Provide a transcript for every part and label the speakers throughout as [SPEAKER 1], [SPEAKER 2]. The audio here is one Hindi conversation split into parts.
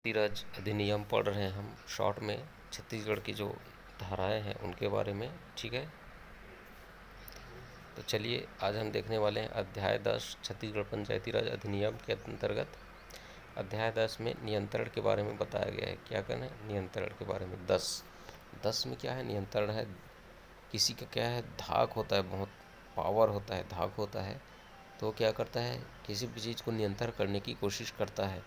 [SPEAKER 1] पंचायती राज अधिनियम पढ़ रहे हैं हम शॉर्ट में। छत्तीसगढ़ की जो धाराएं हैं उनके बारे में, ठीक है। तो चलिए आज हम देखने वाले हैं अध्याय 10 छत्तीसगढ़ पंचायती राज अधिनियम के अंतर्गत। अध्याय 10 में नियंत्रण के बारे में बताया गया है। क्या करना है? नियंत्रण के बारे में। 10 में क्या है? नियंत्रण है। किसी का क्या है, धाक होता है, बहुत पावर होता है, धाक होता है, तो क्या करता है, किसी भी चीज़ को नियंत्रण करने की कोशिश करता है।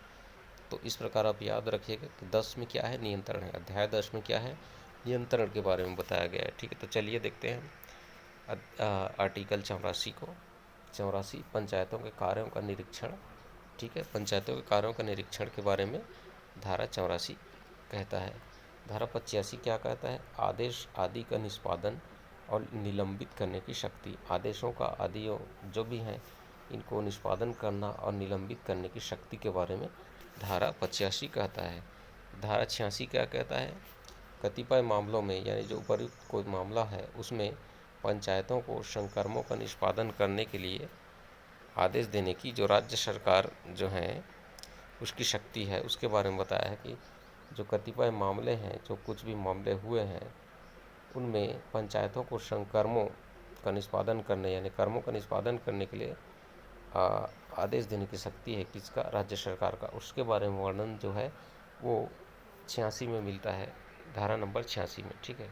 [SPEAKER 1] तो इस प्रकार आप याद रखिएगा कि 10 में क्या है? नियंत्रण है। अध्याय 10 में क्या है? नियंत्रण के बारे में बताया गया है, ठीक है। तो चलिए देखते हैं आर्टिकल 84 को। 84 पंचायतों के कार्यों का निरीक्षण, ठीक है। पंचायतों के कार्यों का निरीक्षण के बारे में धारा 84 कहता है। धारा 85 क्या कहता है? आदेश आदि का निष्पादन और निलंबित करने की शक्ति। आदेशों का आदियों जो भी हैं इनको निष्पादन करना और निलंबित करने की शक्ति के बारे में धारा 85 कहता है। धारा 86 क्या कहता है? कतिपय मामलों में, यानी जो उपयुक्त कोई मामला है उसमें पंचायतों को संकर्मों का निष्पादन करने के लिए आदेश देने की जो राज्य सरकार जो है उसकी शक्ति है, उसके बारे में बताया है कि जो कतिपय मामले हैं, जो कुछ भी मामले हुए हैं उनमें पंचायतों को संकर्मों का निष्पादन करने, यानी कर्मों का निष्पादन करने के लिए आदेश देने की शक्ति है किसका? राज्य सरकार का। उसके बारे में वर्णन जो है वो 86 में मिलता है, धारा नंबर 86 में, ठीक है।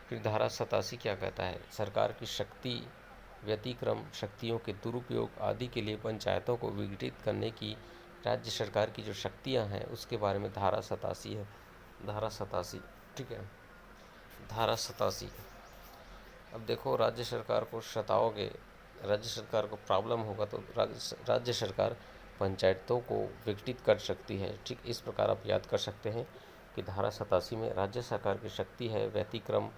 [SPEAKER 1] फिर धारा 87 क्या कहता है? सरकार की शक्ति व्यतिक्रम, शक्तियों के दुरुपयोग आदि के लिए पंचायतों को विघटित करने की राज्य सरकार की जो शक्तियां हैं उसके बारे में धारा 87 है। धारा 87, ठीक है। धारा 87। अब देखो, राज्य सरकार को सताओगे, राज्य सरकार को प्रॉब्लम होगा तो राज्य सरकार पंचायतों को विघटित कर सकती है, ठीक। इस प्रकार आप याद कर सकते हैं कि धारा 87 में राज्य सरकार की शक्ति है, व्यतिक्रम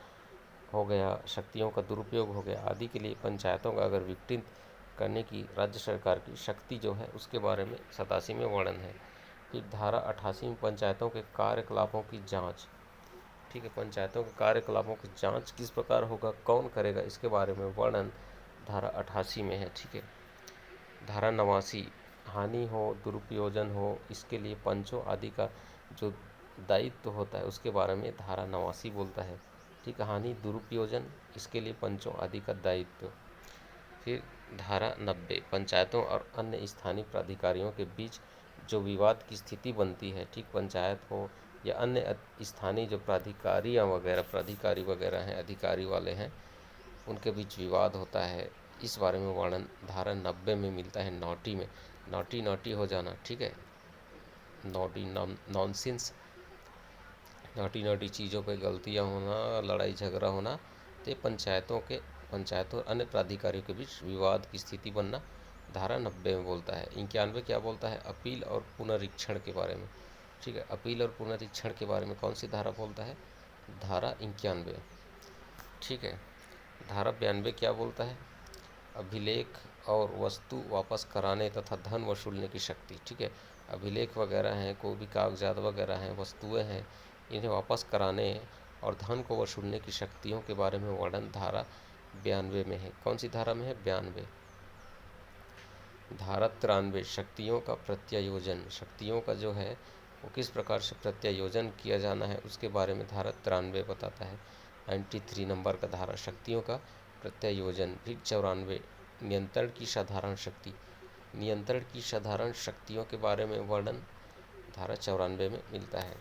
[SPEAKER 1] हो गया, शक्तियों का दुरुपयोग हो गया आदि के लिए पंचायतों का अगर विघटित करने की राज्य सरकार की शक्ति जो है उसके बारे में 87 में वर्णन है। फिर धारा 88 में पंचायतों के कार्यकलापों की जांच, ठीक है। पंचायतों के कार्यकलापों की जांच किस प्रकार होगा, कौन करेगा, इसके बारे में वर्णन धारा 88 में है, ठीक है। धारा 89 हानि हो, दुरुपयोजन हो, इसके लिए पंचों आदि का जो दायित्व होता है उसके बारे में धारा 89 बोलता है, ठीक है। हानि, दुरुपयोजन, इसके लिए पंचों आदि का दायित्व। फिर धारा 90 पंचायतों और अन्य स्थानीय प्राधिकारियों के बीच जो विवाद की स्थिति बनती है, ठीक, पंचायत हो या अन्य स्थानीय जो प्राधिकारी वगैरह हैं, अधिकारी वाले हैं, उनके बीच विवाद होता है, इस बारे में वर्णन धारा 90 में मिलता है। नॉटी में, नॉटी हो जाना, ठीक है। नॉटी नॉनसेंस, नॉटी चीज़ों पे गलतियां होना, लड़ाई झगड़ा होना, तो पंचायतों और अन्य प्राधिकारियों के बीच विवाद की स्थिति बनना धारा 90 में बोलता है। 91 क्या बोलता है? अपील और पुनरीक्षण के बारे में, ठीक है। अपील और पुनरीक्षण के बारे में कौन सी धारा बोलता है? धारा 91, ठीक है। धारा 92 क्या बोलता है? अभिलेख और वस्तु वापस कराने तथा धन वसूलने की शक्ति, ठीक है। अभिलेख वगैरह हैं, कोई भी कागजात वगैरह हैं, वस्तुएं हैं, इन्हें वापस कराने और धन को वसूलने की शक्तियों के बारे में वर्णन धारा 92 में है। कौन सी धारा में है? 92। धारा 93 शक्तियों का प्रत्यायोजन, शक्तियों का जो है वो किस प्रकार से प्रत्यायोजन किया जाना है उसके बारे में धारा 93 बताता है। 93 नंबर का धारा, शक्तियों का प्रत्यायोजन। फिर 94 नियंत्रण की साधारण शक्ति, नियंत्रण की साधारण शक्तियों के बारे में वर्णन धारा 94 में मिलता है।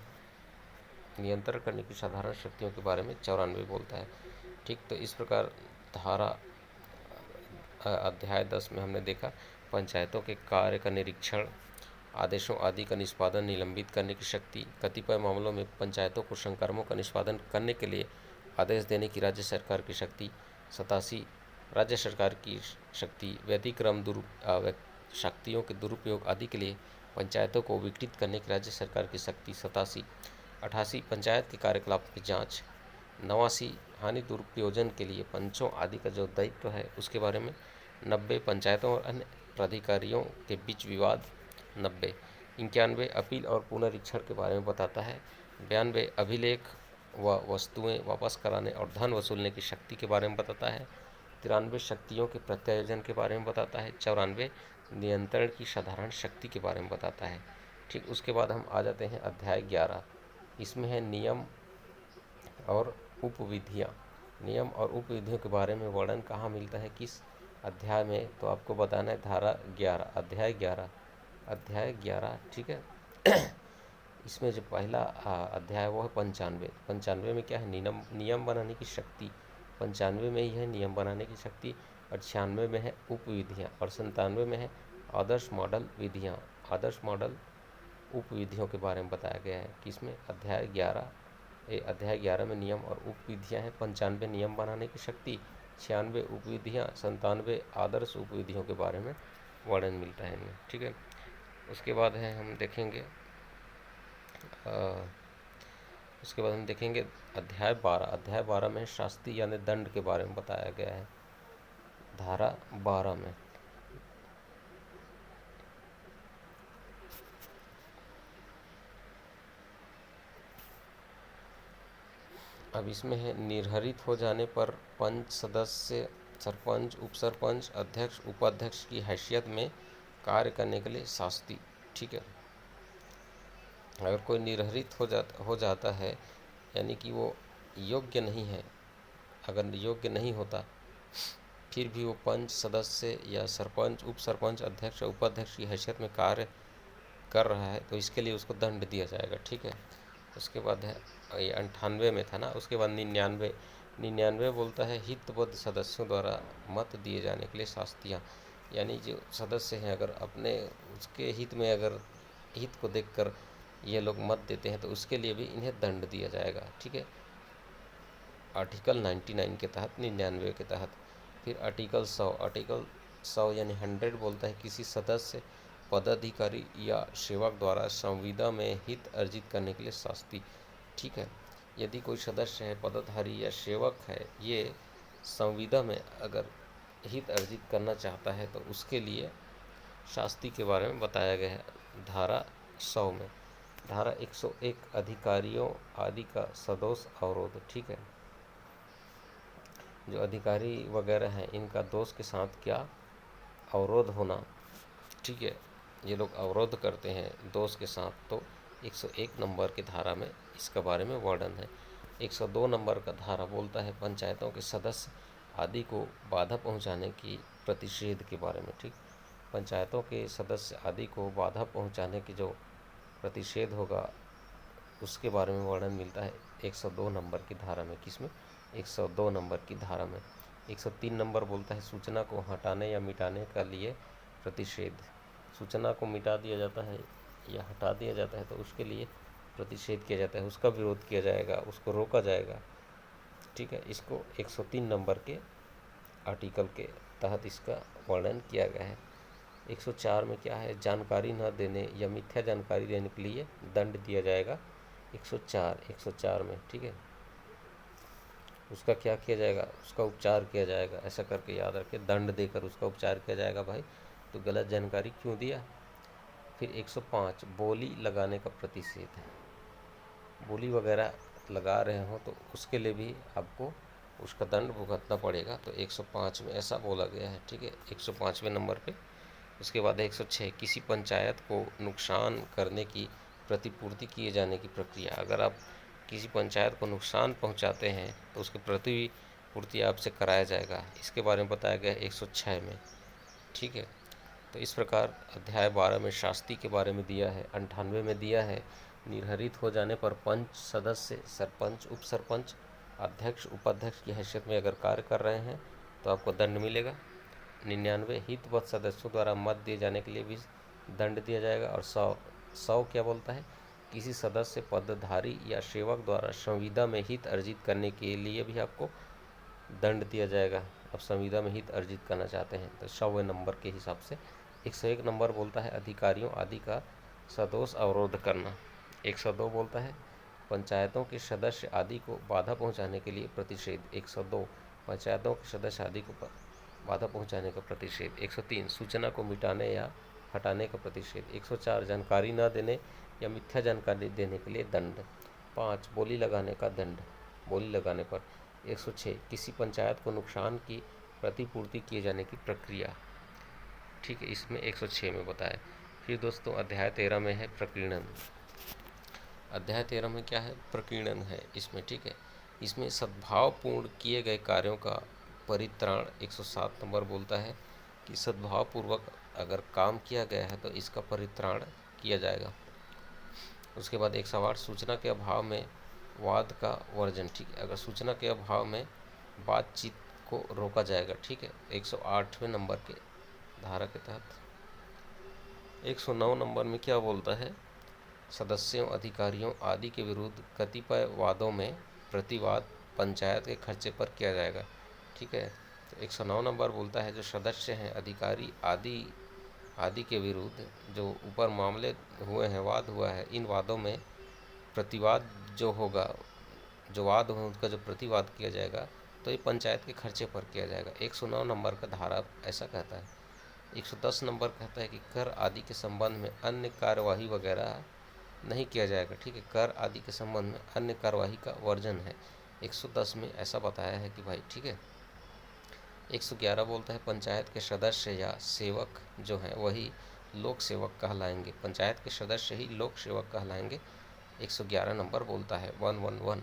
[SPEAKER 1] नियंत्रण करने की साधारण शक्तियों के बारे में 94 बोलता है, ठीक। तो इस प्रकार धारा अध्याय 10 में हमने देखा पंचायतों के कार्य का निरीक्षण, आदेशों आदि का निष्पादन, निलंबित करने की शक्ति, कतिपय मामलों में पंचायतों को संकर्मों का निष्पादन करने के लिए आदेश देने की राज्य सरकार की शक्ति। 87 राज्य सरकार की शक्ति व्यतिक्रम शक्तियों के दुरुपयोग आदि के लिए पंचायतों को विघटित करने की राज्य सरकार की शक्ति। 87 88 पंचायत के कार्यकलाप की जांच। 89 हानि दुरुपयोजन के लिए पंचों आदि का जो दायित्व है उसके बारे में। 90 पंचायतों और अन्य प्राधिकारियों के बीच विवाद। 90 91 अपील और पुनरीक्षण के बारे में बताता है। 92 अभिलेख व वस्तुएं वापस कराने और धन वसूलने की शक्ति के बारे में बताता है। 93 शक्तियों के प्रत्यायोजन के बारे में बताता है। 94 नियंत्रण की साधारण शक्ति के बारे में बताता है। ठीक, उसके बाद हम आ जाते हैं अध्याय 11। इसमें है नियम और उपविधियाँ। नियम और उपविधियों के बारे में वर्णन कहाँ मिलता है, किस अध्याय में, तो आपको बताना है धारा 11, अध्याय 11, अध्याय 11। ठीक है। इसमें जो पहला अध्याय है वो है 95। 95 में क्या है, नियम बनाने की शक्ति। 95 में ही है नियम बनाने की शक्ति, और 96 में है उपविधियाँ, और 97 में है आदर्श मॉडल विधियाँ। आदर्श मॉडल उपविधियों के बारे में बताया गया है कि इसमें अध्याय 11, अध्याय 11 में नियम और उपविधियाँ हैं। 95 नियम बनाने की शक्ति, 96 उपविधियाँ, 97 आदर्श उपविधियों के बारे में वर्णन मिलता है इनमें। ठीक है। उसके बाद है हम देखेंगे उसके बाद हम देखेंगे अध्याय 12। अध्याय 12 में शास्ति यानी दंड के बारे में बताया गया है, धारा 12 में। अब इसमें है निर्हरित हो जाने पर पंच सदस्य, सरपंच, उप सरपंच, अध्यक्ष, उपाध्यक्ष की हैसियत में कार्य करने के लिए शास्ति। ठीक है। अगर कोई निर्हरित हो जाता है, यानी कि वो योग्य नहीं है, अगर योग्य नहीं होता फिर भी वो पंच सदस्य या सरपंच, उप सरपंच, अध्यक्ष या उपाध्यक्ष की हैसियत में कार्य कर रहा है, तो इसके लिए उसको दंड दिया जाएगा। ठीक है। उसके बाद है ये 98 में था ना। उसके बाद 99। 99 बोलता है हितबद्ध सदस्यों द्वारा मत दिए जाने के लिए शास्तियाँ, यानी जो सदस्य हैं अगर अपने उसके हित में, अगर हित को देखकर ये लोग मत देते हैं तो उसके लिए भी इन्हें दंड दिया जाएगा। ठीक है। आर्टिकल 99 के तहत, 99 के तहत। फिर आर्टिकल 100। आर्टिकल 100 यानी 100 बोलता है किसी सदस्य, पदाधिकारी या सेवक द्वारा संविदा में हित अर्जित करने के लिए शास्ति। ठीक है। यदि कोई सदस्य है, पदाधिकारी या सेवक है, ये संविदा में अगर हित अर्जित करना चाहता है तो उसके लिए शास्ति के बारे में बताया गया है धारा 100 में। धारा 101 अधिकारियों आदि का सदोष अवरोध। ठीक है। जो अधिकारी वगैरह हैं इनका दोष के साथ क्या अवरोध होना। ठीक है। ये लोग अवरोध करते हैं दोष के साथ, तो 101 नंबर की धारा में इसके बारे में वर्णन है। 102 नंबर का धारा बोलता है पंचायतों के सदस्य आदि को बाधा पहुंचाने की प्रतिषेध के बारे में। ठीक, पंचायतों के सदस्य आदि को बाधा पहुंचाने की जो प्रतिषेध होगा उसके बारे में वर्णन मिलता है 102 नंबर की धारा में। किसमें, 102 नंबर की धारा में। 103 नंबर बोलता है सूचना को हटाने या मिटाने का लिए प्रतिषेध। सूचना को मिटा दिया जाता है या हटा दिया जाता है तो उसके लिए प्रतिषेध किया जाता है, उसका विरोध किया जाएगा, उसको रोका जाएगा। ठीक है। इसको 103 नंबर के आर्टिकल के तहत इसका वर्णन किया गया है। 104 में क्या है, जानकारी न देने या मिथ्या जानकारी देने के लिए दंड दिया जाएगा। 104 में। ठीक है। उसका क्या किया जाएगा, उसका उपचार किया जाएगा, ऐसा करके याद रखें, दंड देकर उसका उपचार किया जाएगा। भाई तो गलत जानकारी क्यों दिया। फिर 105 बोली लगाने का प्रतिषेध है। बोली वगैरह लगा रहे हो तो उसके लिए भी आपको उसका दंड भुगतना पड़ेगा। तो 105 में ऐसा बोला गया है। ठीक है। 105वें नंबर पे। उसके बाद 106 किसी पंचायत को नुकसान करने की प्रतिपूर्ति किए जाने की प्रक्रिया। अगर आप किसी पंचायत को नुकसान पहुंचाते हैं तो उसकी प्रतिपूर्ति आपसे कराया जाएगा, इसके बारे में बताया गया 106 में। ठीक है। तो इस प्रकार अध्याय 12 में शास्ति के बारे में दिया है। 98 में दिया है निर्हरित हो जाने पर पंच सदस्य, सरपंच, उप सरपंच, अध्यक्ष, उपाध्यक्ष की हैसियत में अगर कार्य कर रहे हैं तो आपको दंड मिलेगा। 99 हितवत सदस्यों द्वारा मत दिए जाने के लिए भी दंड दिया जाएगा। और 100 क्या बोलता है, किसी सदस्य, पदधारी या सेवक द्वारा संविदा में हित अर्जित करने के लिए भी आपको दंड दिया जाएगा। अब संविदा में हित अर्जित करना चाहते हैं तो 100वें नंबर के हिसाब से। 101 नंबर बोलता है अधिकारियों आदि का सदोष अवरोध करना। 102 बोलता है पंचायतों के सदस्य आदि को बाधा पहुंचाने के लिए प्रतिषेध। 102 पंचायतों के सदस्य आदि को बाधा पहुंचाने का प्रतिषेध। 103 सूचना को मिटाने या हटाने का प्रतिषेध। 104 जानकारी न देने या मिथ्या जानकारी देने के लिए दंड। 5 बोली लगाने का दंड, बोली लगाने पर। 106 किसी पंचायत को नुकसान की प्रतिपूर्ति किए जाने की प्रक्रिया। ठीक है। इसमें 106 में बताया। फिर दोस्तों अध्याय 13 में है प्रकीर्णन। अध्याय 13 में क्या है? प्रकीर्णन है इसमें, ठीक है। इसमें सद्भावपूर्ण किए गए कार्यों का परित्राण 107 नंबर बोलता है कि सद्भावपूर्वक अगर काम किया गया है तो इसका परित्राण किया जाएगा। उसके बाद 108 सूचना के अभाव में वाद का वर्जन, ठीक है। अगर सूचना के अभाव में बातचीत को रोका जाएगा, ठीक है। 108वें नंबर के धारा के तहत 109 नंबर में क्या बोलता है? सदस्यों, अधिकारियों आदि के विरुद्ध कतिपय वादों में प्रतिवाद पंचायत के खर्चे पर किया जाएगा, ठीक है। तो 109 नंबर बोलता है जो सदस्य हैं, अधिकारी आदि के विरुद्ध जो ऊपर मामले हुए हैं, वाद हुआ है, इन वादों में प्रतिवाद जो होगा, जो वाद हो उनका जो प्रतिवाद किया जाएगा तो ये पंचायत के खर्चे पर किया जाएगा। 109 नंबर का धारा ऐसा कहता है। 110 नंबर कहता है कि कर आदि के संबंध में अन्य कार्यवाही वगैरह नहीं किया जाएगा, ठीक है। कर आदि के संबंध में अन्य कार्यवाही का वर्जन है। 110 में ऐसा बताया है कि भाई, ठीक है। 111 बोलता है पंचायत के सदस्य या सेवक जो हैं वही लोक सेवक कहलाएंगे। पंचायत के सदस्य ही लोक सेवक कहलाएंगे। 111 नंबर बोलता है 111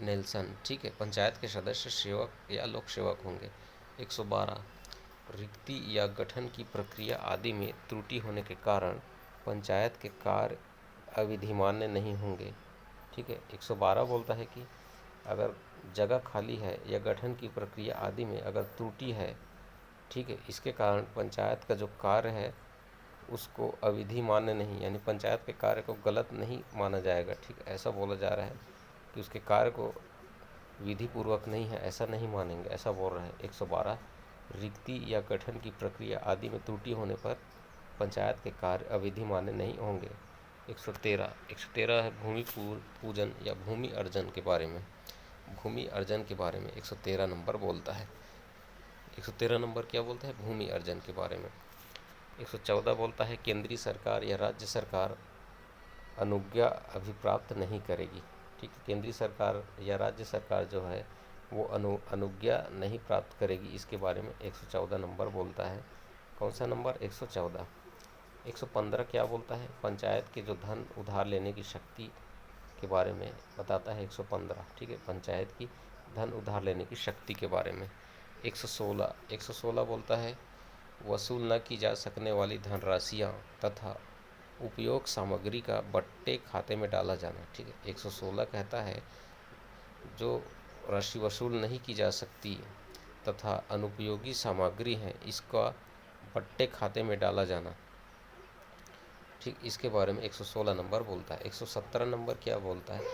[SPEAKER 1] नेल्सन, ठीक है। पंचायत के सदस्य सेवक या लोक सेवक होंगे। 112 रिक्ति या गठन की प्रक्रिया आदि में त्रुटि होने के कारण पंचायत के कार्य अविधिमान्य नहीं होंगे, ठीक है। 112 बोलता है कि अगर जगह खाली है या गठन की प्रक्रिया आदि में अगर त्रुटि है, ठीक है, इसके कारण पंचायत का जो कार्य है उसको अविधि मान्य नहीं, यानी पंचायत के कार्य को गलत नहीं माना जाएगा, ठीक है। ऐसा बोला जा रहा है कि उसके कार्य को विधि पूर्वक नहीं है, ऐसा नहीं मानेंगे, ऐसा बोल रहे हैं। 112 रिक्ति या गठन की प्रक्रिया आदि में त्रुटि होने पर पंचायत के कार्य अविधि मान्य नहीं होंगे। 113 है भूमि पूजन या भूमि अर्जन के बारे में। भूमि अर्जन के बारे में 113 नंबर बोलता है। 113 नंबर क्या बोलता है? भूमि अर्जन के बारे में। 114 बोलता है केंद्रीय सरकार या राज्य सरकार अनुज्ञा अभिप्राप्त नहीं करेगी, ठीक है। केंद्रीय सरकार या राज्य सरकार जो है वो अनुज्ञा नहीं प्राप्त करेगी, इसके बारे में 114 नंबर बोलता है। कौन सा नंबर? 114। 115 क्या बोलता है? पंचायत के जो धन उधार लेने की शक्ति के बारे में बताता है 115, ठीक है। पंचायत की धन उधार लेने की शक्ति के बारे में। 116 बोलता है वसूल न की जा सकने वाली धनराशियाँ तथा उपयोग सामग्री का बट्टे खाते में डाला जाना, ठीक है। 116 कहता है जो राशि वसूल नहीं की जा सकती तथा अनुपयोगी सामग्री है इसका बट्टे खाते में डाला जाना, ठीक, इसके बारे में 116 नंबर बोलता है। 117 नंबर क्या बोलता है?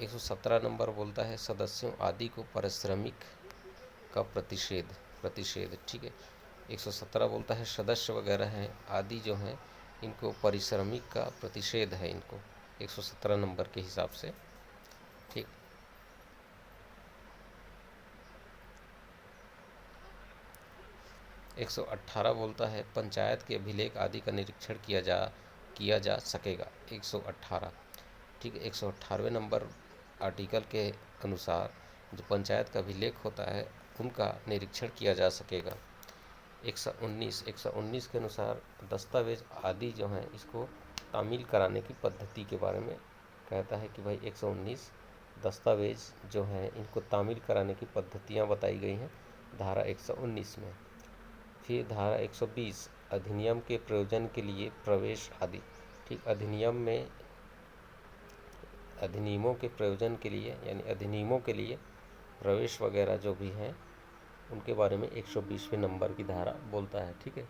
[SPEAKER 1] 117 नंबर बोलता है सदस्यों आदि को पारिश्रमिक का प्रतिषेध, ठीक है। 117 बोलता है सदस्य वगैरह हैं आदि जो हैं इनको पारिश्रमिक का प्रतिषेध है इनको, 117 नंबर के हिसाब से, ठीक। एक 118 बोलता है पंचायत के अभिलेख आदि का निरीक्षण किया जा सकेगा, 118, ठीक है। 118वें नंबर आर्टिकल के अनुसार जो पंचायत का अभिलेख होता है उनका निरीक्षण किया जा सकेगा। 119 के अनुसार दस्तावेज आदि जो हैं इसको तामील कराने की पद्धति के बारे में कहता है कि भाई 119 दस्तावेज जो हैं इनको तामील कराने की पद्धतियाँ बताई गई हैं धारा 119 में। फिर धारा 120 अधिनियम के प्रयोजन के लिए प्रवेश आदि, ठीक। अधिनियमों के प्रयोजन के लिए यानी अधिनियमों के लिए प्रवेश वगैरह जो भी हैं उनके बारे में 120वें नंबर की धारा बोलता है, ठीक है।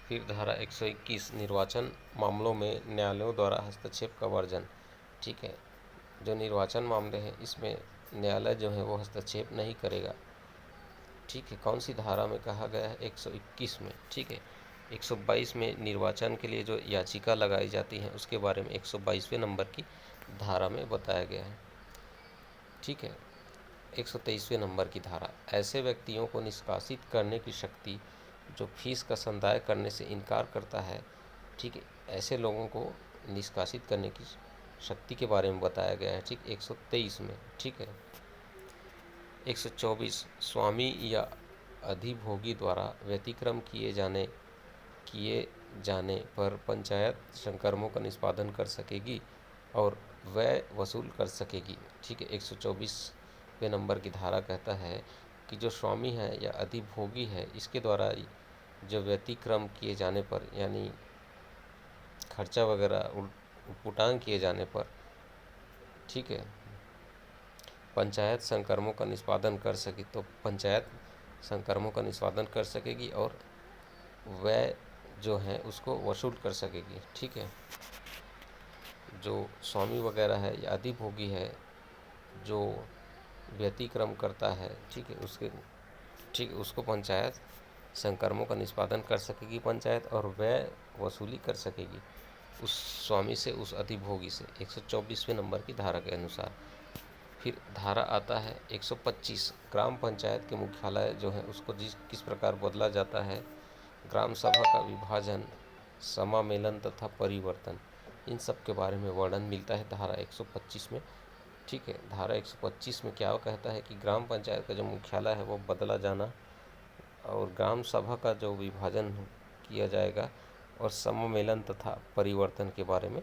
[SPEAKER 1] फिर धारा 121 निर्वाचन मामलों में न्यायालयों द्वारा हस्तक्षेप का वर्जन, ठीक है। जो निर्वाचन मामले हैं इसमें न्यायालय जो है वो हस्तक्षेप नहीं करेगा, ठीक है। कौन सी धारा में कहा गया है? 121 में, ठीक है। 122 में निर्वाचन के लिए जो याचिका लगाई जाती है उसके बारे में 122वें नंबर की धारा में बताया गया है। ठीक है। 123वें नंबर की धारा, ऐसे व्यक्तियों को निष्कासित करने की शक्ति जो फीस का संदाय करने से इनकार करता है, ठीक है, ऐसे लोगों को निष्कासित करने की शक्ति के बारे में बताया गया है, ठीक, 123 में। ठीक है। 124, स्वामी या अधिभोगी द्वारा व्यतिक्रम किए जाने पर पंचायत संकर्मों का निष्पादन कर सकेगी और व्यय वसूल कर सकेगी। ठीक है। 124वें नंबर की धारा कहता है कि जो स्वामी है या अधिभोगी है, इसके द्वारा जो व्यतिक्रम किए जाने पर, यानी खर्चा वगैरह उटपुटांग किए जाने पर, ठीक है, पंचायत संकर्मों का निष्पादन कर सके, तो पंचायत संकर्मों का निष्पादन कर सकेगी और व्यय जो है उसको वसूल कर सकेगी। ठीक है। जो स्वामी वगैरह है या अधिभोगी है, जो व्यतिक्रम करता है, ठीक है, उसको पंचायत संकर्मों का निष्पादन कर सकेगी पंचायत, और व्यय वसूली कर सकेगी उस स्वामी से, उस अधिभोगी से, 124वें नंबर की धारा के अनुसार। फिर धारा आता है 125, ग्राम पंचायत के मुख्यालय जो है उसको किस प्रकार बदला जाता है, ग्राम सभा का विभाजन, समामेलन तथा परिवर्तन, इन सब के बारे में वर्णन मिलता है धारा 125 में। ठीक है। धारा 125 में क्या कहता है कि ग्राम पंचायत का जो मुख्यालय है वो बदला जाना, और ग्राम सभा का जो विभाजन किया जाएगा, और समामेलन तथा परिवर्तन के बारे में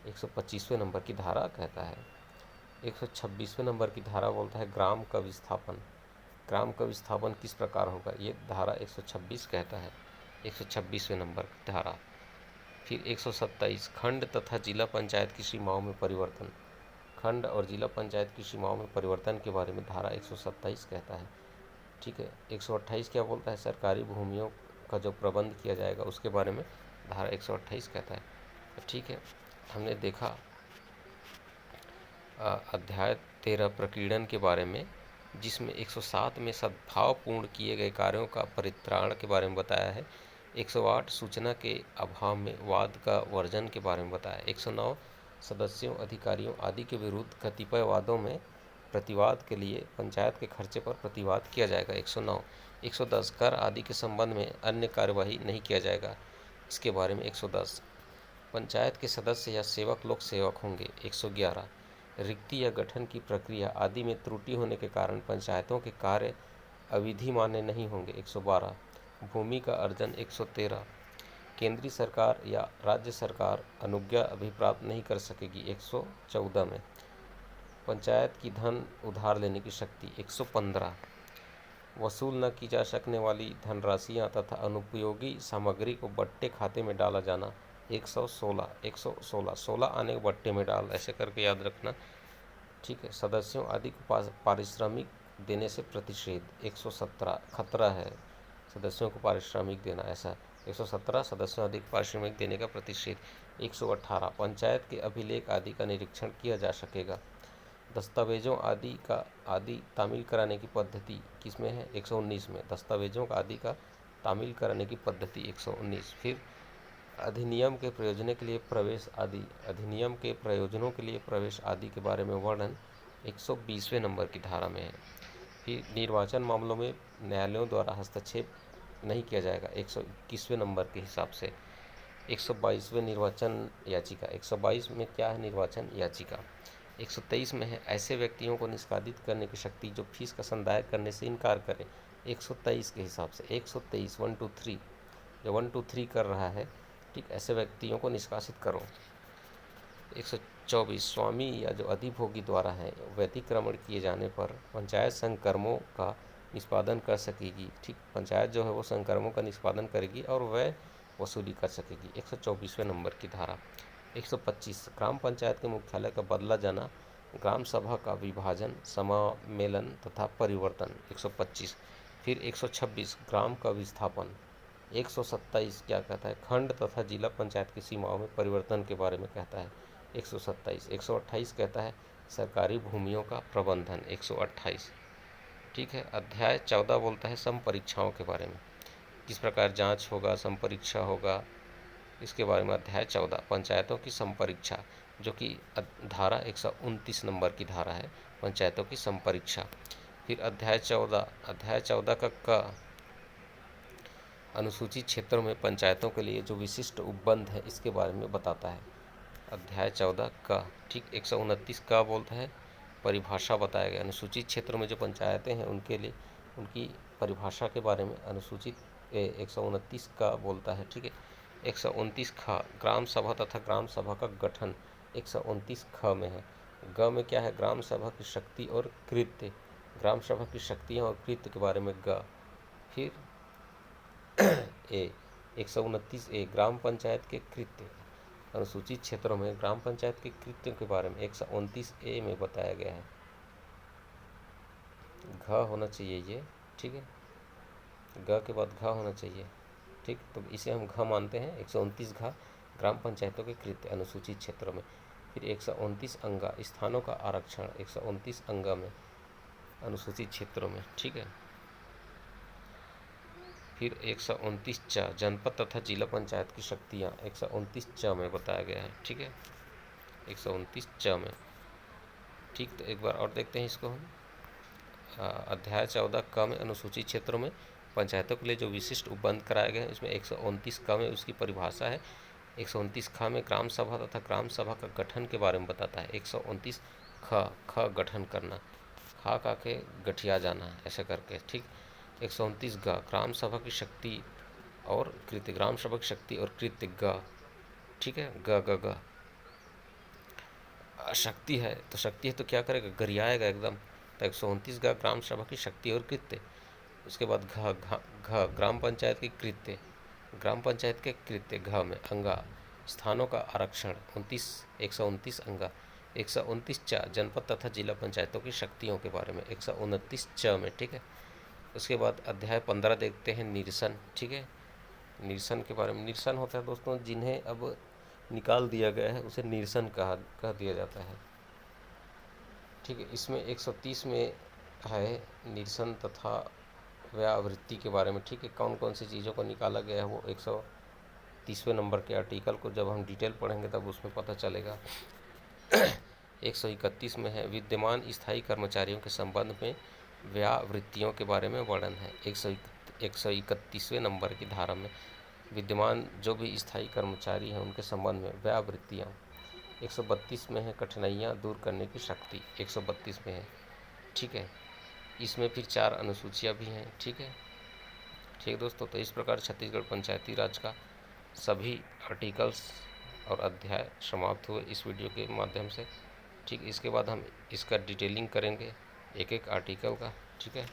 [SPEAKER 1] 125वें नंबर की धारा कहता है। 126वें नंबर की धारा बोलता है ग्राम का विस्थापन। ग्राम का विस्थापन किस प्रकार होगा, ये धारा 126 कहता है, 126वें नंबर की धारा। फिर 127, खंड तथा जिला पंचायत की सीमाओं में परिवर्तन। खंड और जिला पंचायत की सीमाओं में परिवर्तन के बारे में धारा 127 कहता है। ठीक है। 128 क्या बोलता है, सरकारी भूमियों का जो प्रबंध किया जाएगा उसके बारे में धारा 128 कहता है। ठीक है। हमने देखा अध्याय 13 प्रकीर्णन के बारे में, जिसमें 107 में सद्भावपूर्ण किए गए कार्यों का परित्राण के बारे में बताया है। 108 सूचना के अभाव में वाद का वर्जन के बारे में बताया। 109 सदस्यों, अधिकारियों आदि के विरुद्ध कतिपय वादों में प्रतिवाद के लिए पंचायत के खर्चे पर प्रतिवाद किया जाएगा। 109। 110 कर आदि के संबंध में अन्य कार्यवाही नहीं किया जाएगा, इसके बारे में 110। पंचायत के सदस्य या सेवक लोग सेवक होंगे। 111 रिक्ति या गठन की प्रक्रिया आदि में त्रुटि होने के कारण पंचायतों के कार्य अविधि मान्य नहीं होंगे। 112 भूमि का अर्जन। 113 केंद्रीय सरकार या राज्य सरकार अनुज्ञा अभिप्राप्त नहीं कर सकेगी। 114 में पंचायत की धन उधार लेने की शक्ति। 115 वसूल न की जा सकने वाली धनराशियाँ तथा अनुपयोगी सामग्री को बट्टे खाते में डाला जाना। 116 16 आने के बट्टे में डाल, ऐसे करके याद रखना। ठीक है। सदस्यों आदि को पारिश्रमिक देने से प्रतिषेध। 117 खतरा है सदस्यों को पारिश्रमिक देना, ऐसा। 117 सदस्यों आदि को पारिश्रमिक देने का प्रतिषेध। 118 पंचायत के अभिलेख आदि का निरीक्षण किया जा सकेगा। दस्तावेजों आदि तामील कराने की पद्धति किसमें है, 119 में। दस्तावेजों का आदि का तामील कराने की पद्धति 119। फिर अधिनियम के प्रयोजनों के लिए प्रवेश आदि के बारे में वर्णन 120वें नंबर की धारा में है। फिर निर्वाचन मामलों में न्यायालयों द्वारा हस्तक्षेप नहीं किया जाएगा, 121वें नंबर के हिसाब से। 122वें निर्वाचन याचिका। 122 में क्या है, निर्वाचन याचिका। 123 में है ऐसे व्यक्तियों को निष्कासित करने की शक्ति जो फीस का संदाय करने से इनकार करें, 123 के हिसाब से। 123 1 2 3 जो 1 2 3 कर रहा है, ठीक, ऐसे व्यक्तियों को निष्कासित करो। 124 स्वामी या जो अधिभोगी द्वारा है व्यतिक्रमण किए जाने पर पंचायत संकर्मों का निष्पादन कर सकेगी। ठीक, पंचायत जो है वो संकर्मों का निष्पादन करेगी और वह वसूली कर सकेगी। 124वें नंबर की धारा। 125 ग्राम पंचायत के मुख्यालय का बदला जाना, ग्राम सभा का विभाजन, समामेलन तथा परिवर्तन। 125। फिर 126 ग्राम का विस्थापन। 127 क्या कहता है, खंड तथा जिला पंचायत की सीमाओं में परिवर्तन के बारे में कहता है। 127। 128 कहता है सरकारी भूमियों का प्रबंधन। 128। ठीक है। अध्याय 14 बोलता है संपरीक्षाओं के बारे में, किस प्रकार जांच होगा, संपरीक्षा होगा, इसके बारे में अध्याय 14। पंचायतों की संपरीक्षा, जो कि धारा 129 नंबर की धारा है, पंचायतों की संपरीक्षा। फिर अध्याय 14 का क अनुसूचित क्षेत्रों में पंचायतों के लिए जो विशिष्ट उपबंध है इसके बारे में बताता है। अध्याय 14 का ठीक 129 का बोलता है परिभाषा बताया गया। अनुसूचित क्षेत्रों में जो पंचायतें हैं उनके लिए उनकी परिभाषा के बारे में अनुसूचित 129 का बोलता है। ठीक है। 129 ख ग्राम सभा तथा ग्राम सभा का गठन 129 ख में है। ग में क्या है? ग्राम सभा की शक्ति और कृत्य, ग्राम सभा की शक्तियाँ और कृत्य के बारे में ग। फिर ए 129 ए ग्राम पंचायत के कृत्य, अनुसूचित क्षेत्रों में ग्राम पंचायत के कृत्यों के बारे में 129 ए में बताया गया है। घ होना चाहिए ये, ठीक है, ग के बाद घ होना चाहिए। ठीक, तो इसे हम घ मानते हैं। 129 घ ग्राम पंचायतों के कृत्य अनुसूचित क्षेत्रों में। फिर 129 अंगा स्थानों का आरक्षण 129 अंगा में अनुसूचित क्षेत्रों में। ठीक है। फिर 129 च जनपद तथा जिला पंचायत की शक्तियाँ 129 च में बताया गया है। ठीक है, 129 च में। ठीक, तो एक बार और देखते हैं इसको हम। अध्याय 14 क में अनुसूचित क्षेत्रों में पंचायतों के लिए जो विशिष्ट उपबंध कराए गए हैं इसमें 129 क में उसकी परिभाषा है। 129 ख में ग्राम सभा तथा ग्राम सभा का गठन के बारे में बताता है। 129 ख गठन करना, खा का के गठिया जाना ऐसे करके। ठीक, 129 ग ग्राम सभा की शक्ति और कृत्य, ग्राम सभा की शक्ति और कृत्य ग। ठीक है, ग ग ग शक्ति है तो शक्ति है तो क्या करेगा? गरियाएगा एकदम। तो 129 ग ग्राम सभा की शक्ति और कृत्य। उसके बाद घ ग्राम पंचायत के कृत्य, ग्राम पंचायत के कृत्य घ में अंगा स्थानों का आरक्षण 129 अंगा। 129 च जनपद तथा जिला पंचायतों की शक्तियों के बारे में 129 च में। ठीक है। उसके बाद अध्याय 15 देखते हैं निरसन। ठीक है, निरसन के बारे में। निरसन होता है दोस्तों जिन्हें अब निकाल दिया गया है उसे निरसन कह दिया जाता है। ठीक है, इसमें 130 में है निरसन तथा व्यावृत्ति के बारे में। ठीक है, कौन कौन सी चीज़ों को निकाला गया है वो 130वें नंबर के आर्टिकल को जब हम डिटेल पढ़ेंगे तब उसमें पता चलेगा। 131 में है विद्यमान स्थायी कर्मचारियों के संबंध में व्यावृत्तियों के बारे में वर्णन है। 131वें नंबर की धारा में विद्यमान जो भी स्थायी कर्मचारी हैं उनके संबंध में व्यावृत्तियाँ। 132 में है कठिनाइयाँ दूर करने की शक्ति, 132 में है। ठीक है, इसमें फिर 4 अनुसूचियाँ भी हैं। ठीक है, ठीक दोस्तों, तो इस प्रकार छत्तीसगढ़ पंचायती राज का सभी आर्टिकल्स और अध्याय समाप्त हुए इस वीडियो के माध्यम से। ठीक, इसके बाद हम इसका डिटेलिंग करेंगे एक एक आर्टिकल का। ठीक है।